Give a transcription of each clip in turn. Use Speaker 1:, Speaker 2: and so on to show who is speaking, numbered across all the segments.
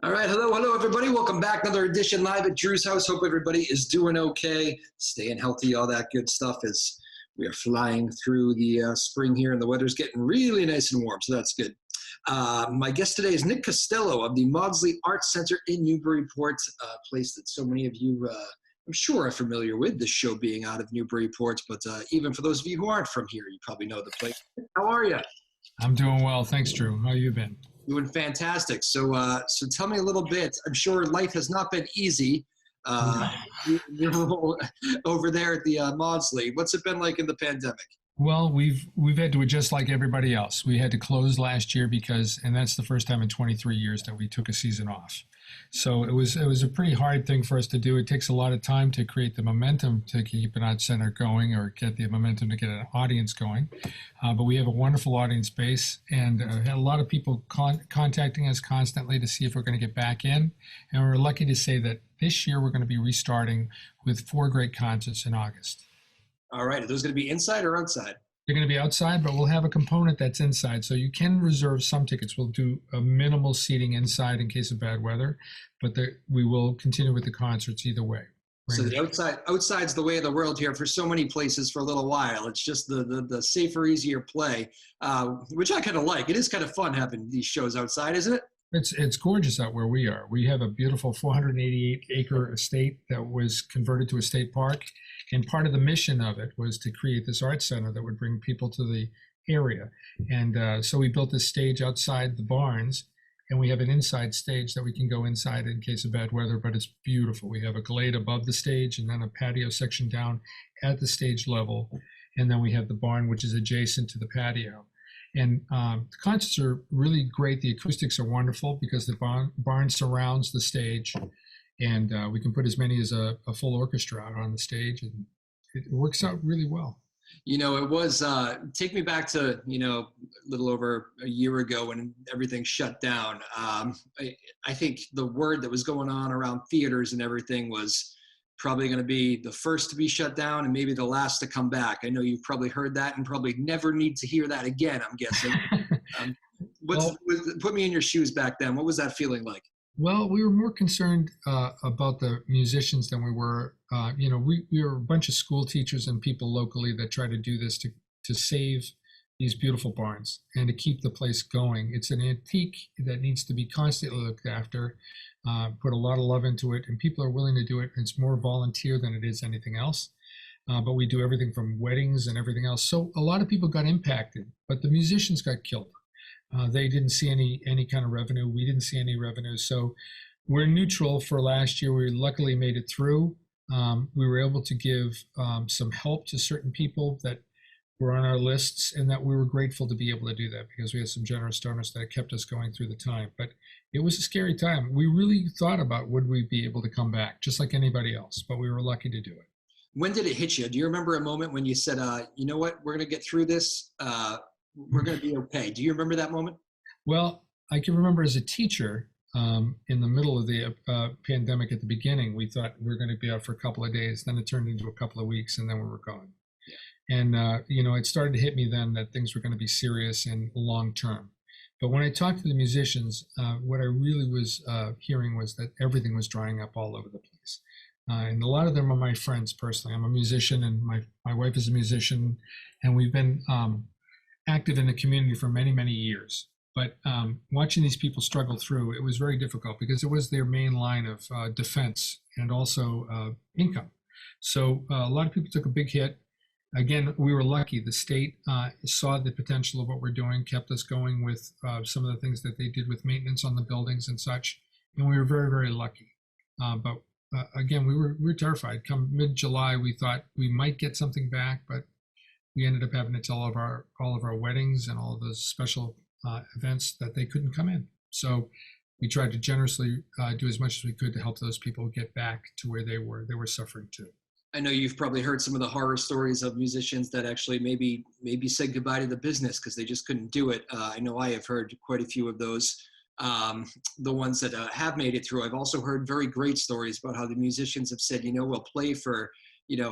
Speaker 1: All right, hello, everybody. Welcome back. Another edition live at Drew's house. Hope everybody is doing okay, staying healthy, all that good stuff as we are flying through the spring here and the weather's getting really nice and warm, so that's good. My guest today is Nick Costello of the Maudslay Arts Center in Newburyport, a place that so many of you, I'm sure, are familiar with, this show being out of Newburyport, but even for those of you who aren't from here, you probably know the place. How are you?
Speaker 2: I'm doing well. Thanks, Drew. How you been?
Speaker 1: Doing fantastic. So tell me a little bit. I'm sure life has not been easy over there at the Maudslay. What's it been like in the pandemic?
Speaker 2: Well, we've had to adjust like everybody else. We had to close last year and that's the first time in 23 years that we took a season off. So it was a pretty hard thing for us to do. It takes a lot of time to create the momentum to keep an art center going or get the momentum to get an audience going. But we have a wonderful audience base and had a lot of people contacting us constantly to see if we're going to get back in. And we're lucky to say that this year we're going to be restarting with 4 great concerts in August.
Speaker 1: All right. Are those going to be inside or outside?
Speaker 2: They're going to be outside, but we'll have a component that's inside. So you can reserve some tickets. We'll do a minimal seating inside in case of bad weather, but we will continue with the concerts either way.
Speaker 1: So the outside's the way of the world here for so many places for a little while. It's just the safer, easier play, which I kind of like. It is kind of fun having these shows outside, isn't it?
Speaker 2: It's gorgeous out where we are. We have a beautiful 488-acre estate that was converted to a state park. And part of the mission of it was to create this art center that would bring people to the area. And so we built this stage outside the barns, and we have an inside stage that we can go inside in case of bad weather, but it's beautiful. We have a glade above the stage and then a patio section down at the stage level. And then we have the barn, which is adjacent to the patio. And the concerts are really great. The acoustics are wonderful because the barn surrounds the stage. And we can put as many as a full orchestra out on the stage, and it works out really well.
Speaker 1: You know, it was, take me back to, a little over a year ago when everything shut down. I think the word that was going on around theaters and everything was probably going to be the first to be shut down and maybe the last to come back. I know you've probably heard that and probably never need to hear that again, I'm guessing. Put me in your shoes back then. What was that feeling like?
Speaker 2: Well, we were more concerned about the musicians than we were. We were a bunch of school teachers and people locally that try to do this to save these beautiful barns and to keep the place going. It's an antique that needs to be constantly looked after, put a lot of love into it, and people are willing to do it. It's more volunteer than it is anything else. But we do everything from weddings and everything else. So a lot of people got impacted, but the musicians got killed. They didn't see any kind of revenue. We didn't see any revenue. So we're neutral for last year. We luckily made it through. We were able to give some help to certain people that were on our lists, and that we were grateful to be able to do that because we had some generous donors that kept us going through the time. But it was a scary time. We really thought about would we be able to come back just like anybody else, but we were lucky to do it.
Speaker 1: When did it hit you? Do you remember a moment when you said, you know what, we're going to get through this? We're going to be okay. Do you remember that moment?
Speaker 2: Well, I can remember as a teacher in the middle of the pandemic at the beginning, we thought we were going to be out for a couple of days. Then it turned into a couple of weeks, and then we were gone. Yeah. And, it started to hit me then that things were going to be serious and long term. But when I talked to the musicians, what I really was hearing was that everything was drying up all over the place. And a lot of them are my friends personally. I'm a musician, and my wife is a musician, and we've been active in the community for many, many years. But watching these people struggle through, it was very difficult because it was their main line of defense and also income. So a lot of people took a big hit. Again, we were lucky. The state saw the potential of what we're doing, kept us going with some of the things that they did with maintenance on the buildings and such. And we were very, very lucky. But again, we were terrified. Come mid-July, we thought we might get something back, but we ended up having to tell all of our weddings and all of those special events that they couldn't come in. So we tried to generously do as much as we could to help those people get back to where they were suffering too.
Speaker 1: I know you've probably heard some of the horror stories of musicians that actually maybe said goodbye to the business because they just couldn't do it. I know I have heard quite a few of those. The ones that have made it through. I've also heard very great stories about how the musicians have said, we'll play for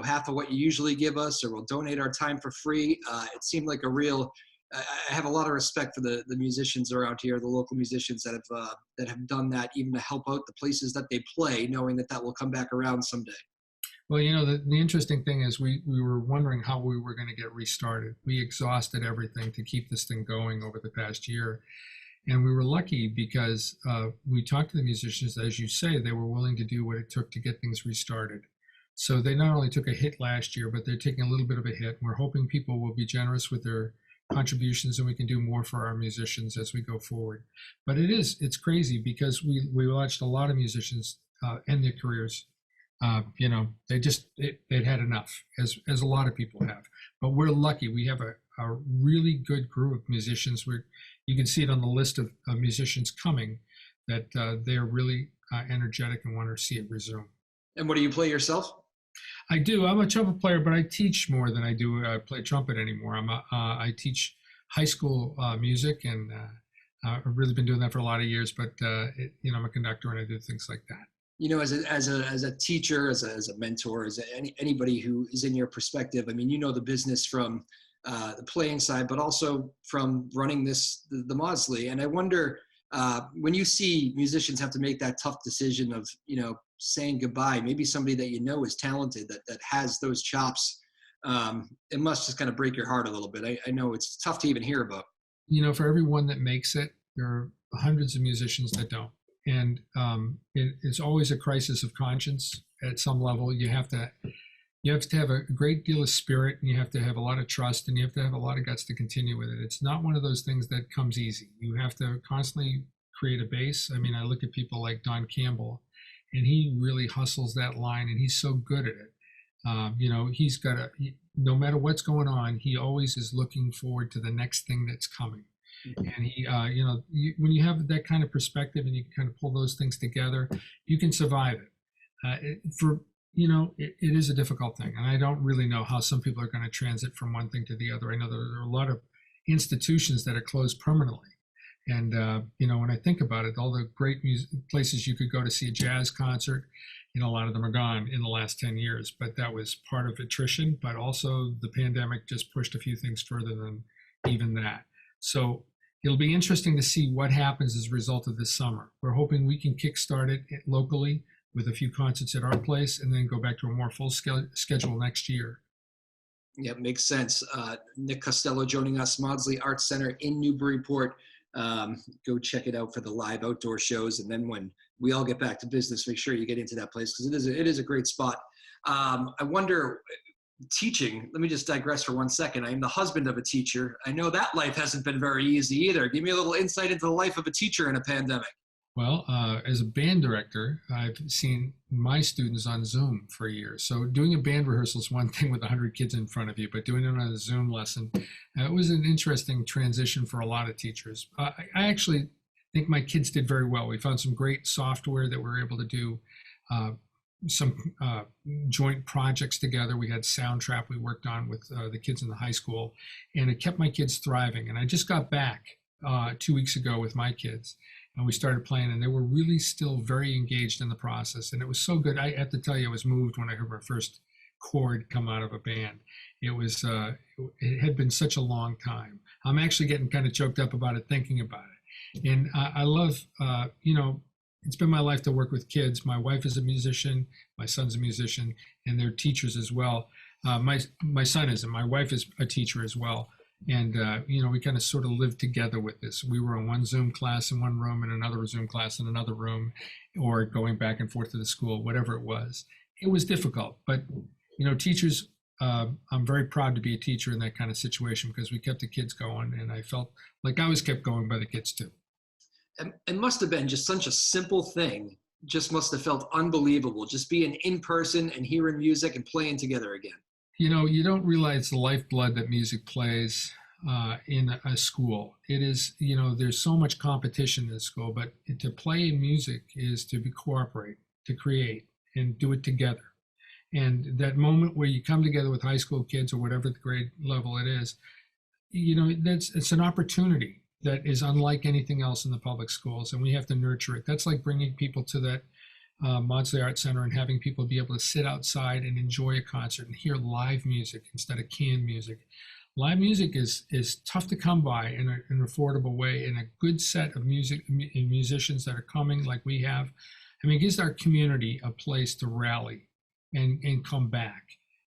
Speaker 1: half of what you usually give us, or we'll donate our time for free. It seemed like a real I have a lot of respect for the musicians around here, the local musicians that have done that, even to help out the places that they play, knowing that that will come back around someday.
Speaker 2: Well, the interesting thing is we were wondering how we were going to get restarted. We exhausted everything to keep this thing going over the past year. And we were lucky because we talked to the musicians, as you say, they were willing to do what it took to get things restarted. So they not only took a hit last year, but they're taking a little bit of a hit. We're hoping people will be generous with their contributions and we can do more for our musicians as we go forward. But it's crazy because we watched a lot of musicians end their careers. They'd had enough, as a lot of people have. But we're lucky. We have a really good group of musicians. You can see it on the list of musicians coming, that they're really energetic and want to see it resume.
Speaker 1: And what do you play yourself?
Speaker 2: I do. I'm a trumpet player, but I teach more than I do play trumpet anymore. I teach high school music, and I've really been doing that for a lot of years. But I'm a conductor, and I do things like that.
Speaker 1: As a teacher, as a mentor, anybody who is in your perspective, I mean, the business from the playing side, but also from running the Maudslay. And I wonder, when you see musicians have to make that tough decision of, saying goodbye, maybe somebody that is talented, that has those chops, it must just kind of break your heart a little bit. I know it's tough to even hear about. For everyone that makes it, there are hundreds of musicians that don't. And it's always a crisis of conscience at some level. You have to have a great deal of spirit, and you have to have a lot of trust, and you have to have a lot of guts to continue with it. It's not one of those things that comes easy. You have to constantly create a base. I mean, I look at people like Don Campbell, and he really hustles that line, and he's so good at it. He's got no matter what's going on, he always is looking forward to the next thing that's coming. And he, when you have that kind of perspective and you kind of pull those things together, you can survive it. It is a difficult thing. And I don't really know how some people are going to transit from one thing to the other. I know there are a lot of institutions that are closed permanently. And, when I think about it, all the great places you could go to see a jazz concert, a lot of them are gone in the last 10 years. But that was part of attrition. But also the pandemic just pushed a few things further than even that. So it'll be interesting to see what happens as a result of this summer. We're hoping we can kickstart it locally with a few concerts at our place and then go back to a more full schedule next year. Yeah, makes sense. Nick Costello joining us, Maudslay Arts Center in Newburyport. Go check it out for the live outdoor shows. And then when we all get back to business, make sure you get into that place because it is a great spot. I wonder, teaching, let me just digress for 1 second. I am the husband of a teacher. I know that life hasn't been very easy either. Give me a little insight into the life of a teacher in a pandemic.
Speaker 2: Well, as a band director, I've seen my students on Zoom for years. So doing a band rehearsal is one thing with 100 kids in front of you, but doing it on a Zoom lesson, it was an interesting transition for a lot of teachers. I actually think my kids did very well. We found some great software that we were able to do some joint projects together. We had Soundtrap we worked on with the kids in the high school, and it kept my kids thriving. And I just got back 2 weeks ago with my kids, and we started playing, and they were really still very engaged in the process. And it was so good. I have to tell you, I was moved when I heard my first chord come out of a band. It had been such a long time. I'm actually getting kind of choked up about it, thinking about it. And I love, it's been my life to work with kids. My wife is a musician, my son's a musician, and they're teachers as well. My son is, and my wife is a teacher as well. And, we kind of sort of lived together with this. We were in one Zoom class in one room and another Zoom class in another room, or going back and forth to the school, whatever it was. It was difficult, but, teachers, I'm very proud to be a teacher in that kind of situation because we kept the kids going, and I felt like I was kept going by the kids too.
Speaker 1: It must have been just such a simple thing, just must have felt unbelievable, just being in person and hearing music and playing together again.
Speaker 2: You don't realize the lifeblood that music plays in a school. It is, there's so much competition in school, but to play music is to cooperate, to create, and do it together. And that moment where you come together with high school kids or whatever the grade level it is, it's an opportunity that is unlike anything else in the public schools, and we have to nurture it. That's like bringing people to that Maudslay Arts Center and having people be able to sit outside and enjoy a concert and hear live music instead of canned music. live music is tough to come by in an affordable way, and a good set of musicians that are coming like we have. I mean, it gives our community a place to rally and come back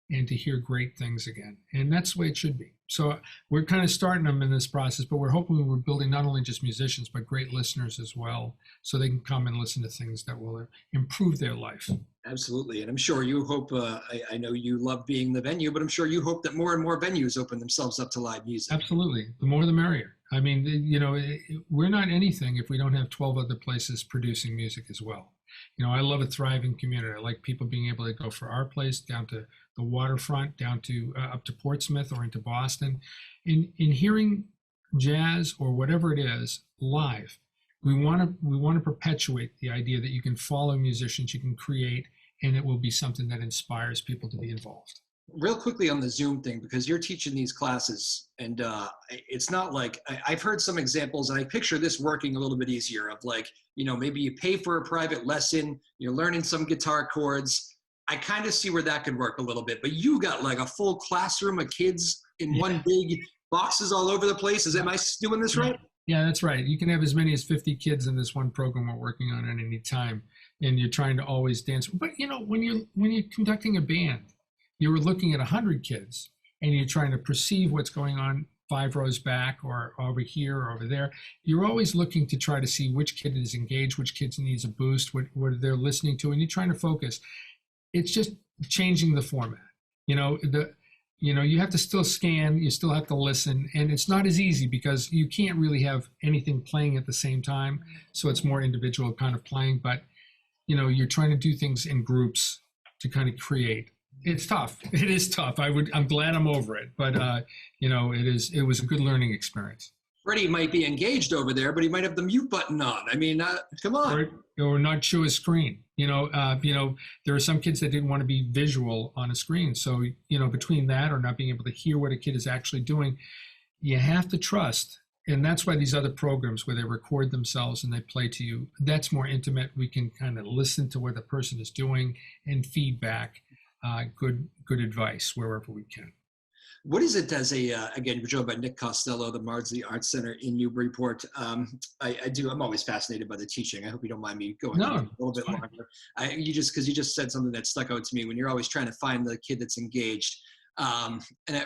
Speaker 2: and to hear great things again. And that's the way it should be. So we're kind of starting them in this process, but we're hoping we're building not only just musicians, but great listeners as well, so they can come and listen to things that will improve their life.
Speaker 1: Absolutely. And I'm sure you hope, I know you love being the venue, but I'm sure you hope that more and more venues open themselves up to live music.
Speaker 2: Absolutely. The more the merrier. I mean, we're not anything if we don't have 12 other places producing music as well. I love a thriving community. I like people being able to go for our place down to the waterfront, down to up to Portsmouth or into Boston. In hearing jazz or whatever it is live, we want to perpetuate the idea that you can follow musicians, you can create, and it will be something that inspires people to be involved.
Speaker 1: Real quickly on the Zoom thing, because you're teaching these classes, and it's not like, I've heard some examples, and I picture this working a little bit easier of like, maybe you pay for a private lesson, you're learning some guitar chords. I kind of see where that could work a little bit, but you got like a full classroom of kids in one big boxes all over the place. Am I doing this right?
Speaker 2: Yeah, that's right. You can have as many as 50 kids in this one program we're working on at any time, and you're trying to always dance. But when you're conducting a band, you were looking at 100 kids, and you're trying to perceive what's going on 5 rows back or over here or over there. You're always looking to try to see which kid is engaged, which kid needs a boost, what they're listening to, and you're trying to focus. It's just changing the format. You have to still scan, you still have to listen, and it's not as easy because you can't really have anything playing at the same time. So it's more individual kind of playing, but you're trying to do things in groups to kind of create. It's tough. It is tough. I'm glad I'm over it, but it was a good learning experience.
Speaker 1: Freddie might be engaged over there, but he might have the mute button on. I mean, come on.
Speaker 2: Or not show a screen. There are some kids that didn't want to be visual on a screen. So, between that or not being able to hear what a kid is actually doing, you have to trust. And that's why these other programs where they record themselves and they play to you, that's more intimate. We can kind of listen to what the person is doing and feedback good advice wherever we can.
Speaker 1: What is it as again, we're joined by Nick Costello, the Maudslay Arts Center in Newburyport. I'm always fascinated by the teaching. I hope you don't mind me going a little bit longer. Because you just said something that stuck out to me when you're always trying to find the kid that's engaged.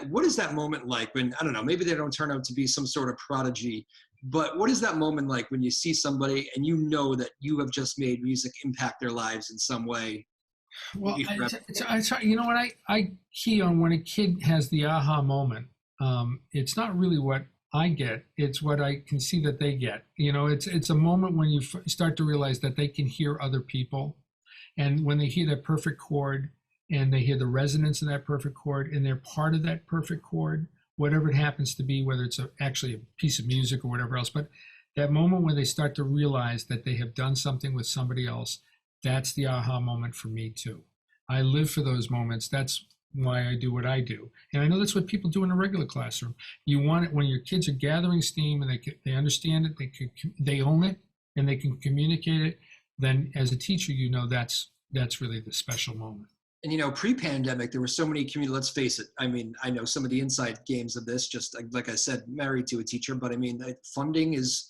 Speaker 1: What is that moment like when, I don't know, maybe they don't turn out to be some sort of prodigy, but what is that moment like when you see somebody and you know that you have just made music impact their lives in some way?
Speaker 2: Well, I key on when a kid has the aha moment. It's not really what I get; it's what I can see that they get. It's a moment when you start to realize that they can hear other people, and when they hear that perfect chord, and they hear the resonance in that perfect chord, and they're part of that perfect chord, whatever it happens to be, whether it's actually a piece of music or whatever else. But that moment when they start to realize that they have done something with somebody else. That's the aha moment for me too. I live for those moments. That's why I do what I do. And I know that's what people do in a regular classroom. You want it when your kids are gathering steam and they understand it, they own it, and they can communicate it. Then as a teacher, that's really the special moment.
Speaker 1: And pre-pandemic, there were so many community, let's face it. I mean, I know some of the inside games of this, just like I said, married to a teacher, but I mean, funding is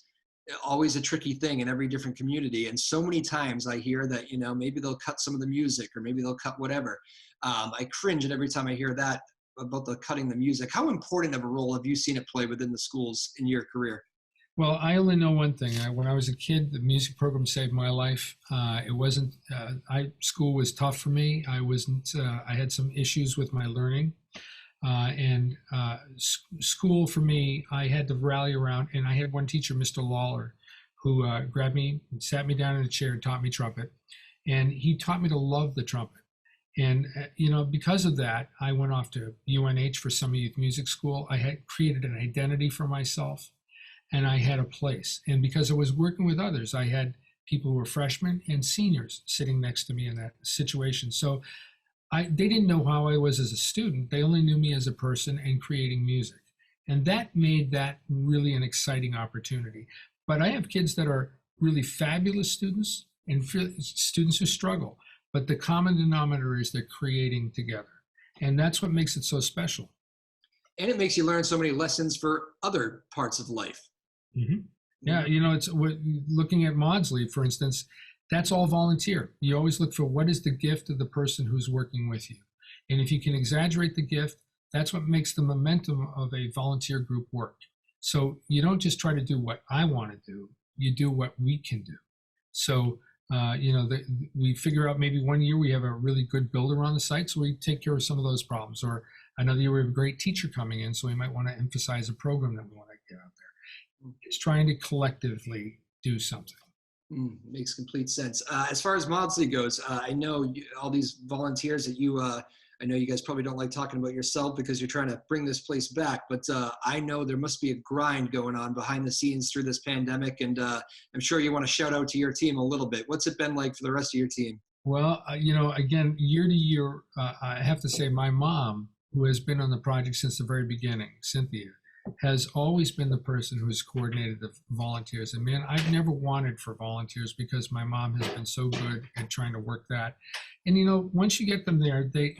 Speaker 1: always a tricky thing in every different community. And so many times I hear that, maybe they'll cut some of the music or maybe they'll cut whatever. I cringe at every time I hear that about the cutting the music. How important of a role have you seen it play within the schools in your career?
Speaker 2: Well, I only know one thing. When I was a kid, the music program saved my life. It wasn't, school was tough for me. I had some issues with my learning. School for me, I had to rally around, and I had one teacher, Mr. Lawler, who grabbed me and sat me down in a chair and taught me trumpet. And he taught me to love the trumpet. And, because of that, I went off to UNH for summer youth music school. I had created an identity for myself, and I had a place. And because I was working with others, I had people who were freshmen and seniors sitting next to me in that situation. So they didn't know how I was as a student. They only knew me as a person and creating music. And that made that really an exciting opportunity. But I have kids that are really fabulous students and students who struggle. But the common denominator is they're creating together. And that's what makes it so special.
Speaker 1: And it makes you learn so many lessons for other parts of life.
Speaker 2: Mm-hmm. Yeah, you know, looking at Maudslay, for instance, that's all volunteer. You always look for what is the gift of the person who's working with you. And if you can exaggerate the gift, that's what makes the momentum of a volunteer group work. So you don't just try to do what I want to do, you do what we can do. So, you know, we figure out maybe one year we have a really good builder on the site, so we take care of some of those problems. Or another year we have a great teacher coming in, so we might want to emphasize a program that we want to get out there. It's trying to collectively do something.
Speaker 1: Makes complete sense. As far as Maudslay goes, I know all these volunteers that you, I know you guys probably don't like talking about yourself because you're trying to bring this place back, but I know there must be a grind going on behind the scenes through this pandemic, and I'm sure you want to shout out to your team a little bit. What's it been like for the rest of your team?
Speaker 2: Well, you know, again, year to year, I have to say my mom, who has been on the project since the very beginning, Cynthia, has always been the person who has coordinated the volunteers. And man, I've never wanted for volunteers because my mom has been so good at trying to work that. And you know, once you get them there, they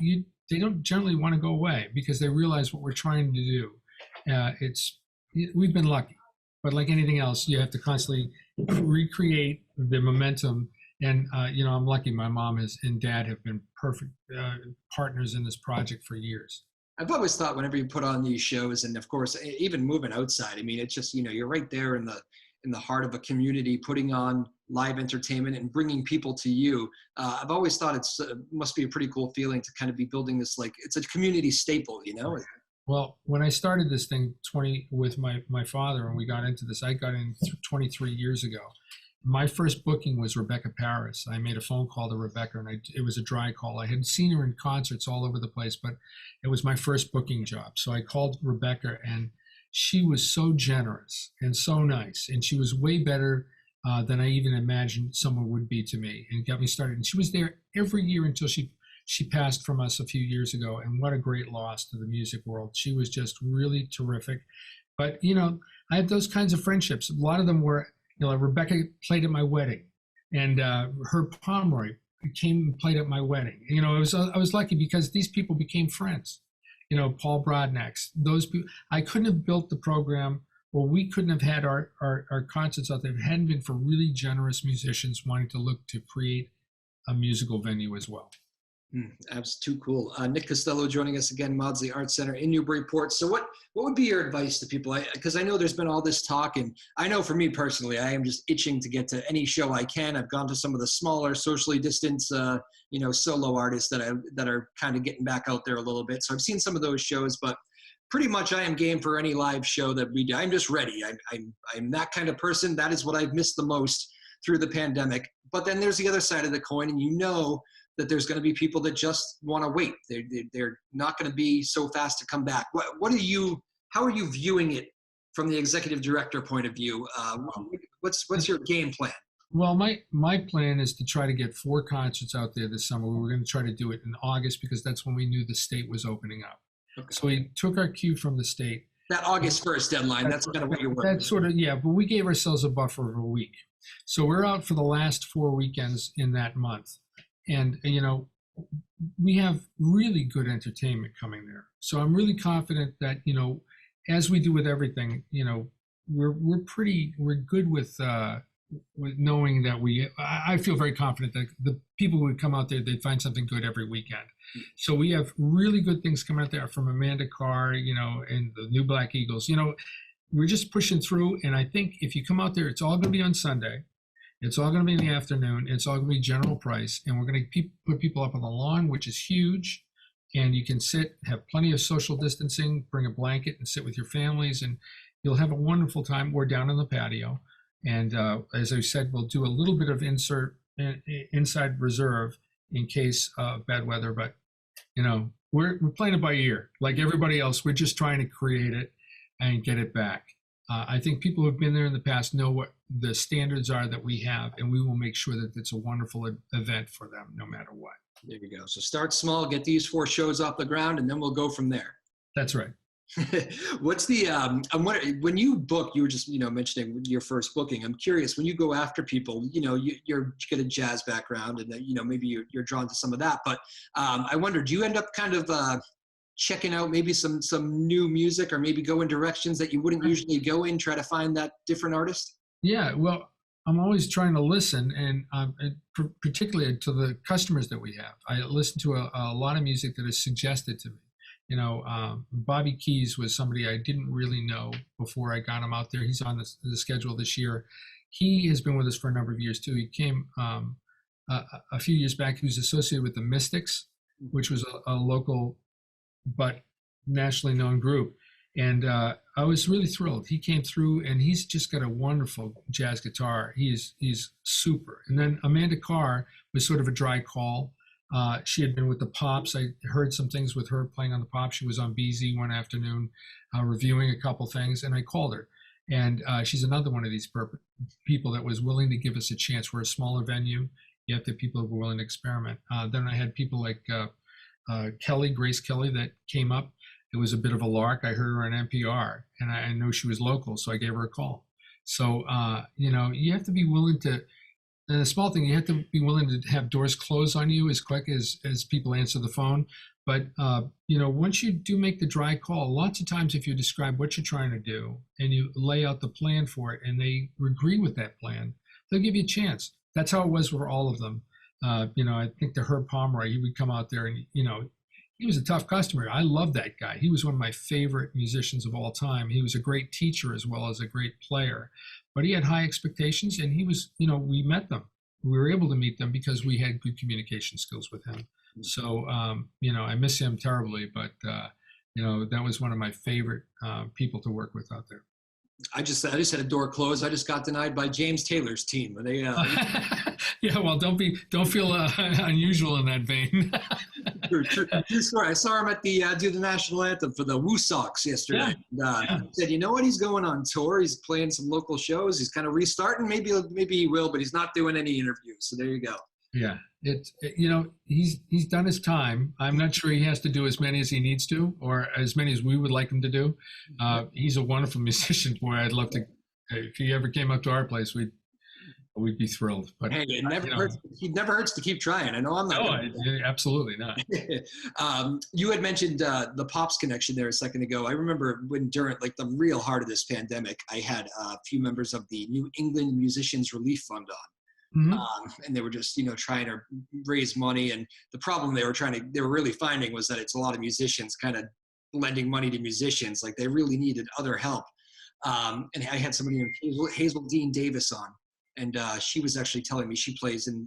Speaker 2: don't generally want to go away because they realize what we're trying to do. We've been lucky, but like anything else, you have to constantly recreate the momentum. And you know, I'm lucky. My mom and dad have been perfect partners in this project for years.
Speaker 1: I've always thought whenever you put on these shows, and of course, even moving outside, I mean, it's just, you know, you're right there in the heart of a community, putting on live entertainment and bringing people to you. I've always thought it's must be a pretty cool feeling to kind of be building this, like, it's a community staple, you know?
Speaker 2: Well, when I started this thing with my father, and we got into this, I got in 23 years ago. My first booking was Rebecca Paris. I made a phone call to Rebecca, and it was a dry call. I had seen her in concerts all over the place, but it was my first booking job. So I called Rebecca, and she was so generous and so nice, and she was way better than I even imagined someone would be to me, and got me started. And she was there every year until she passed from us a few years ago, and what a great loss to the music world. She was just really terrific. But, you know, I had those kinds of friendships. A lot of them were, you know, Rebecca played at my wedding, and Herb Pomeroy came and played at my wedding. You know, I was lucky because these people became friends. You know, Paul Brodnax, those people. I couldn't have built the program, or we couldn't have had our concerts out there if it hadn't been for really generous musicians wanting to look to create a musical venue as well.
Speaker 1: That's too cool. Nick Costello joining us again, Maudslay Arts Center in Newburyport. So what would be your advice to people? Because I know there's been all this talk, and I know for me personally, I am just itching to get to any show I can. I've gone to some of the smaller, socially distanced, you know, solo artists that are kind of getting back out there a little bit. So I've seen some of those shows, but pretty much I am game for any live show that we do. I'm just ready. I'm that kind of person. That is what I've missed the most through the pandemic. But then there's the other side of the coin, and you know that there's going to be people that just want to wait. They're not going to be so fast to come back. How are you viewing it from the executive director point of view? What's your game plan?
Speaker 2: Well, my plan is to try to get 4 concerts out there this summer. We were going to try to do it in August because that's when we knew the state was opening up. Okay. So we took our cue from the state.
Speaker 1: That August 1st deadline, that's kind of what you're working.
Speaker 2: That's sort of, yeah, but we gave ourselves a buffer of a week. So we're out for the last 4 weekends in that month. And, you know, we have really good entertainment coming there. So I'm really confident that, you know, as we do with everything, you know, we're good with knowing that I feel very confident that the people who would come out there, they'd find something good every weekend. So we have really good things coming out there from Amanda Carr, you know, and the New Black Eagles. You know, we're just pushing through. And I think if you come out there, it's all going to be on Sunday. It's all going to be in the afternoon. It's all going to be general price. And we're going to put people up on the lawn, which is huge. And you can sit, have plenty of social distancing, bring a blanket and sit with your families, and you'll have a wonderful time. We're down on the patio. And as I said, we'll do a little bit of inside reserve in case of bad weather. But, you know, we're playing it by ear. Like everybody else, we're just trying to create it and get it back. I think people who've been there in the past know what the standards are that we have, and we will make sure that it's a wonderful event for them no matter what.
Speaker 1: There you go. So start small, get these 4 shows off the ground, and then we'll go from there.
Speaker 2: That's right.
Speaker 1: What's the when you book, you were just, you know, mentioning your first booking. I'm curious, when you go after people, you know, you get a jazz background, and you know, maybe you're drawn to some of that. But I wonder, do you end up kind of checking out maybe some new music, or maybe go in directions that you wouldn't usually go in, try to find that different artist?
Speaker 2: Yeah, well, I'm always trying to listen, and particularly to the customers that we have. I listen to a lot of music that is suggested to me. Bobby Keys was somebody I didn't really know before I got him out there. He's on the schedule this year. He has been with us for a number of years too. He came a few years back. He was associated with the Mystics, which was a local but nationally known group. And I was really thrilled. He came through, and he's just got a wonderful jazz guitar. He's super. And then Amanda Carr was sort of a dry call. She had been with the Pops. I heard some things with her playing on the Pops. She was on BZ one afternoon reviewing a couple things, and I called her. And she's another one of these people that was willing to give us a chance. We're a smaller venue. You have to have people who were willing to experiment. Then I had people like Grace Kelly, that came up. It was a bit of a lark. I heard her on NPR, and I know she was local, so I gave her a call. So, you have to be willing to, and a small thing, you have to be willing to have doors close on you as quick as people answer the phone. But, once you do make the dry call, lots of times if you describe what you're trying to do and you lay out the plan for it and they agree with that plan, they'll give you a chance. That's how it was for all of them. I think the Herb Pomeroy, he would come out there and, he was a tough customer. I love that guy. He was one of my favorite musicians of all time. He was a great teacher as well as a great player, but he had high expectations, and he was, we met them. We were able to meet them because we had good communication skills with him. So, I miss him terribly, but, that was one of my favorite people to work with out there.
Speaker 1: I just had a door closed. I just got denied by James Taylor's team. They
Speaker 2: yeah, well, don't feel unusual in that vein.
Speaker 1: True story. I saw him at do the national anthem for the Woo Sox yesterday.
Speaker 2: Yeah.
Speaker 1: He said, you know what? He's going on tour. He's playing some local shows. He's kind of restarting. Maybe he will, but he's not doing any interviews. So there you go.
Speaker 2: Yeah, he's done his time. I'm not sure he has to do as many as he needs to, or as many as we would like him to do. He's a wonderful musician. Boy, I'd love to. If he ever came up to our place, we'd be thrilled. But
Speaker 1: hey, it never hurts to keep trying. I know I'm not.
Speaker 2: No, absolutely not.
Speaker 1: You had mentioned the Pops connection there a second ago. I remember when during the real heart of this pandemic, I had a few members of the New England Musicians Relief Fund on. Mm-hmm. And they were just, trying to raise money. And the problem they were really finding was that it's a lot of musicians kind of lending money to musicians. Like they really needed other help. And I had somebody named Hazel Dean Davis on, and she was actually telling me she plays in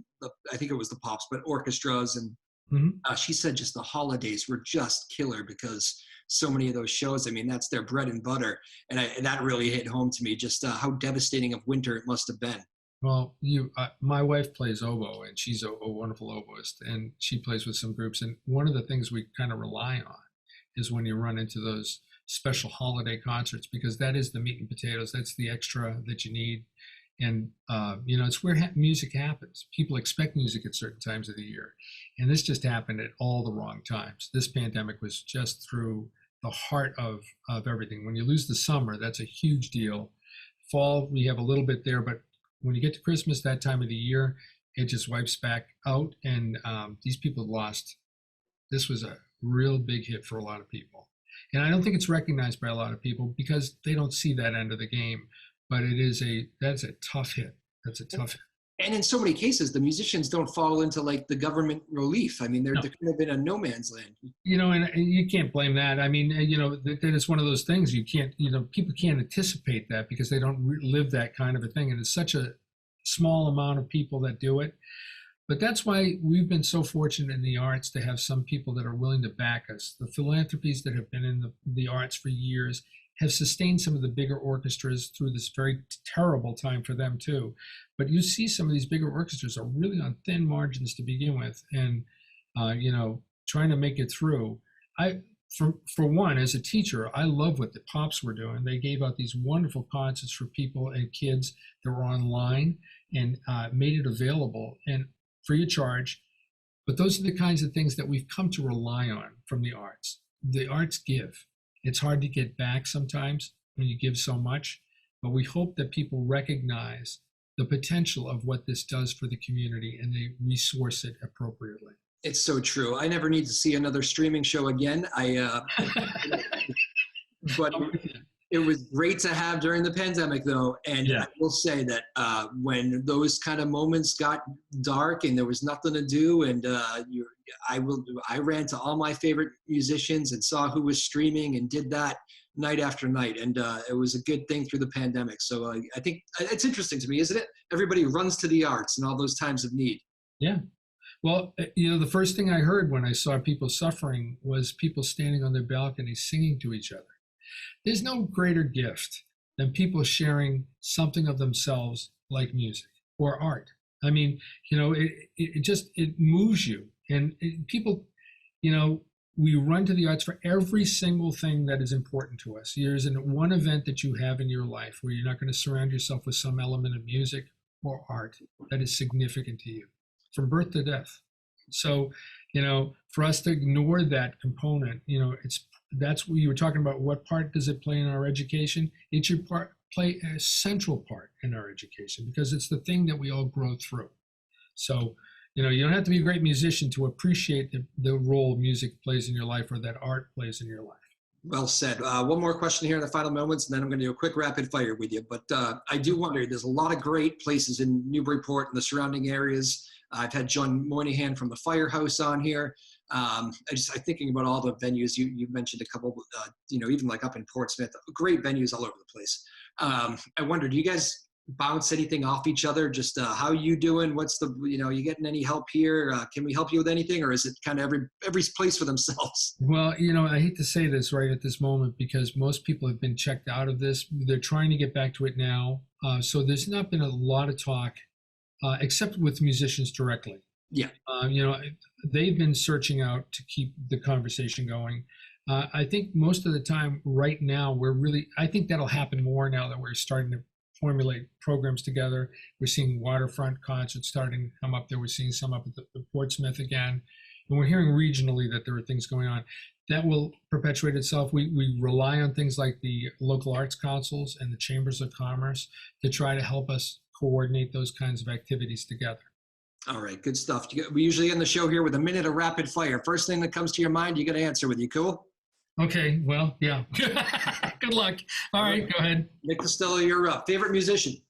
Speaker 1: I think it was the Pops, but orchestras. And mm-hmm. She said just the holidays were just killer because so many of those shows, that's their bread and butter. And that really hit home to me, just how devastating of winter it must have been.
Speaker 2: Well, my wife plays oboe, and she's a wonderful oboist, and she plays with some groups. And one of the things we kind of rely on is when you run into those special holiday concerts, because that is the meat and potatoes. That's the extra that you need. And, it's where music happens. People expect music at certain times of the year. And this just happened at all the wrong times. This pandemic was just through the heart of everything. When you lose the summer, that's a huge deal. Fall, we have a little bit there, but when you get to Christmas, that time of the year, it just wipes back out. And these people lost. This was a real big hit for a lot of people. And I don't think it's recognized by a lot of people because they don't see that end of the game. But that's a tough hit. That's a tough hit.
Speaker 1: And in so many cases, the musicians don't fall into the government relief. They're kind of in a no man's land.
Speaker 2: And you can't blame that. That it's one of those things you can't, people can't anticipate that because they don't live that kind of a thing. And it's such a small amount of people that do it. But that's why we've been so fortunate in the arts to have some people that are willing to back us. The philanthropies that have been in the arts for years have sustained some of the bigger orchestras through this very terrible time for them too. But you see some of these bigger orchestras are really on thin margins to begin with, and trying to make it through. For one, as a teacher, I love what the Pops were doing. They gave out these wonderful concerts for people and kids that were online and made it available and free of charge. But those are the kinds of things that we've come to rely on from the arts. The arts give. It's hard to get back sometimes when you give so much, but we hope that people recognize the potential of what this does for the community and they resource it appropriately.
Speaker 1: It's so true. I never need to see another streaming show again. But it was great to have during the pandemic, though. And
Speaker 2: Yeah.
Speaker 1: I will say that when those kind of moments got dark and there was nothing to do, and I ran to all my favorite musicians and saw who was streaming and did that night after night. And it was a good thing through the pandemic. So I think it's interesting to me, isn't it? Everybody runs to the arts in all those times of need.
Speaker 2: Yeah. Well, the first thing I heard when I saw people suffering was people standing on their balconies singing to each other. There's no greater gift than people sharing something of themselves like music or art. I mean, it moves you. And people, we run to the arts for every single thing that is important to us. There's one event that you have in your life where you're not going to surround yourself with some element of music or art that is significant to you, from birth to death. So, for us to ignore that component, that's what you were talking about. What part does it play in our education? It should play a central part in our education because it's the thing that we all grow through. So, you don't have to be a great musician to appreciate the role music plays in your life or that art plays in your life.
Speaker 1: Well said. One more question here in the final moments, and then I'm going to do a quick rapid fire with you. But I do wonder, there's a lot of great places in Newburyport and the surrounding areas. I've had John Moynihan from the Firehouse on here. I'm thinking about all the venues. You mentioned a couple, even like up in Portsmouth, great venues all over the place. I wonder, do you guys bounce anything off each other? Just how you doing? What's you getting any help here? Can we help you with anything? Or is it kind of every place for themselves?
Speaker 2: Well, I hate to say this right at this moment because most people have been checked out of this. They're trying to get back to it now. So there's not been a lot of talk, except with musicians directly.
Speaker 1: Yeah.
Speaker 2: They've been searching out to keep the conversation going. I think most of the time right now, I think that'll happen more now that we're starting to formulate programs together. We're seeing waterfront concerts starting to come up there. We're seeing some up at the Portsmouth again. And we're hearing regionally that there are things going on. That will perpetuate itself. We rely on things like the local arts councils and the chambers of commerce to try to help us coordinate those kinds of activities together.
Speaker 1: All right, good stuff. We usually end the show here with a minute of rapid fire. First thing that comes to your mind, you got to answer with. You cool?
Speaker 2: Okay, well, yeah. Good luck. All right, go ahead.
Speaker 1: Nick Costello, you're up. Favorite musician?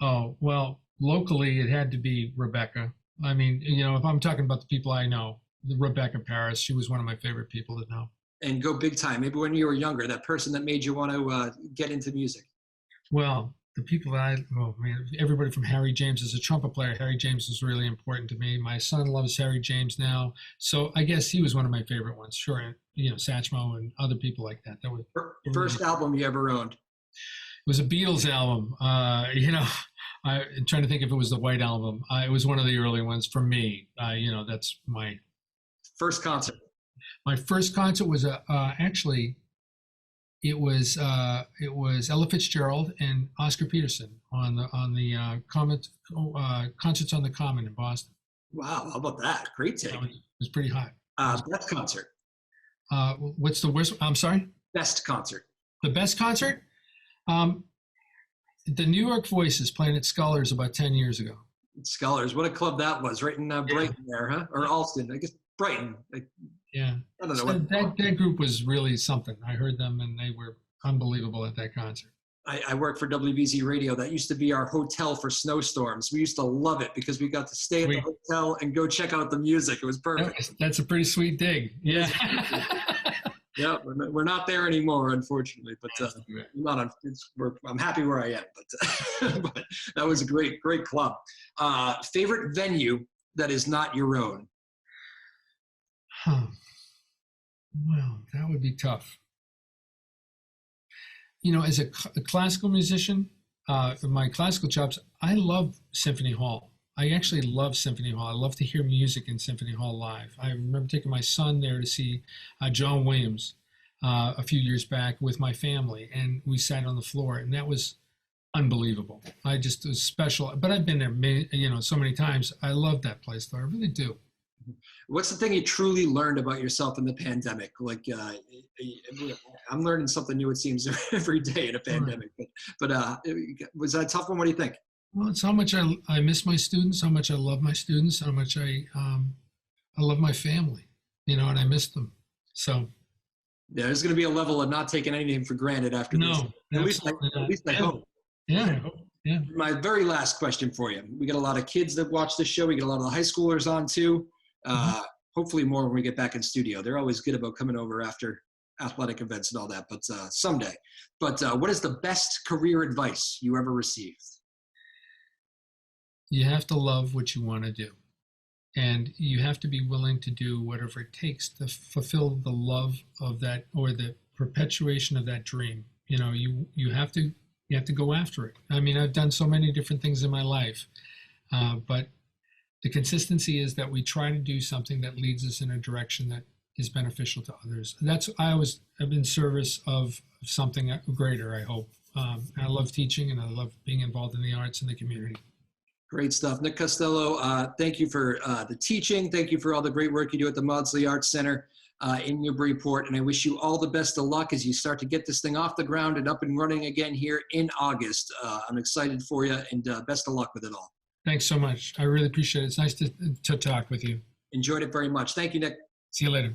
Speaker 2: Oh, well, locally, it had to be Rebecca. I mean, if I'm talking about the people I know, Rebecca Paris, she was one of my favorite people to know.
Speaker 1: And go big time. Maybe when you were younger, that person that made you want to get into music.
Speaker 2: Well, the people that everybody from Harry James as a trumpet player. Harry James was really important to me. My son loves Harry James now. So I guess he was one of my favorite ones. Sure. And, Satchmo and other people like that. That was
Speaker 1: first album you ever owned.
Speaker 2: It was a Beatles album. I'm trying to think if it was the White Album. It was one of the early ones for me. That's my
Speaker 1: first concert.
Speaker 2: My first concert was it was Ella Fitzgerald and Oscar Peterson on the Concerts on the Common in Boston.
Speaker 1: Wow, how about that? Great take.
Speaker 2: It was pretty hot.
Speaker 1: Best concert.
Speaker 2: What's the worst? I'm sorry?
Speaker 1: Best concert.
Speaker 2: The best concert? The New York Voices playing at Scullers about 10 years ago.
Speaker 1: Scullers, what a club that was, right in Brighton there, huh? Or Alston, I guess Brighton.
Speaker 2: Yeah. I don't know. That group was really something. I heard them and they were unbelievable at that concert.
Speaker 1: I work for WBZ Radio. That used to be our hotel for snowstorms. We used to love it because we got to stay at the hotel and go check out the music. It was perfect.
Speaker 2: That's a pretty sweet dig. Yeah.
Speaker 1: Yeah, we're not there anymore, unfortunately. But I'm happy where I am. But that was a great club. Favorite venue that is not your own?
Speaker 2: Well, that would be tough. As a classical musician, my classical chops, I love Symphony Hall. I actually love Symphony Hall. I love to hear music in Symphony Hall live. I remember taking my son there to see John Williams a few years back with my family, and we sat on the floor, and that was unbelievable. It was special. But I've been there, so many times. I love that place, though. I really do.
Speaker 1: What's the thing you truly learned about yourself in the pandemic? Like, I'm learning something new, it seems, every day in a pandemic. But was that a tough one? What do you think? Well,
Speaker 2: it's how much I miss my students, how much I love my students, how much I love my family, and I miss them. So
Speaker 1: Yeah, there's going to be a level of not taking anything for granted after this.
Speaker 2: no,
Speaker 1: At least I hope.
Speaker 2: Yeah. Yeah.
Speaker 1: My very last question for you. We got a lot of kids that watch this show. We get a lot of the high schoolers on too. Hopefully more when we get back in studio. They're always good about coming over after athletic events and all that, but someday. But what is the best career advice you ever received?
Speaker 2: You have to love what you want to do. And you have to be willing to do whatever it takes to fulfill the love of that, or the perpetuation of that dream. You have to go after it. I mean, I've done so many different things in my life, but the consistency is that we try to do something that leads us in a direction that is beneficial to others. I always have been in service of something greater, I hope. I love teaching, and I love being involved in the arts and the community.
Speaker 1: Great stuff. Nick Costello, thank you for the teaching. Thank you for all the great work you do at the Maudslay Arts Center in Newburyport. And I wish you all the best of luck as you start to get this thing off the ground and up and running again here in August. I'm excited for you, and best of luck with it all.
Speaker 2: Thanks so much. I really appreciate it. It's nice to talk with you.
Speaker 1: Enjoyed it very much. Thank you, Nick.
Speaker 2: See you later.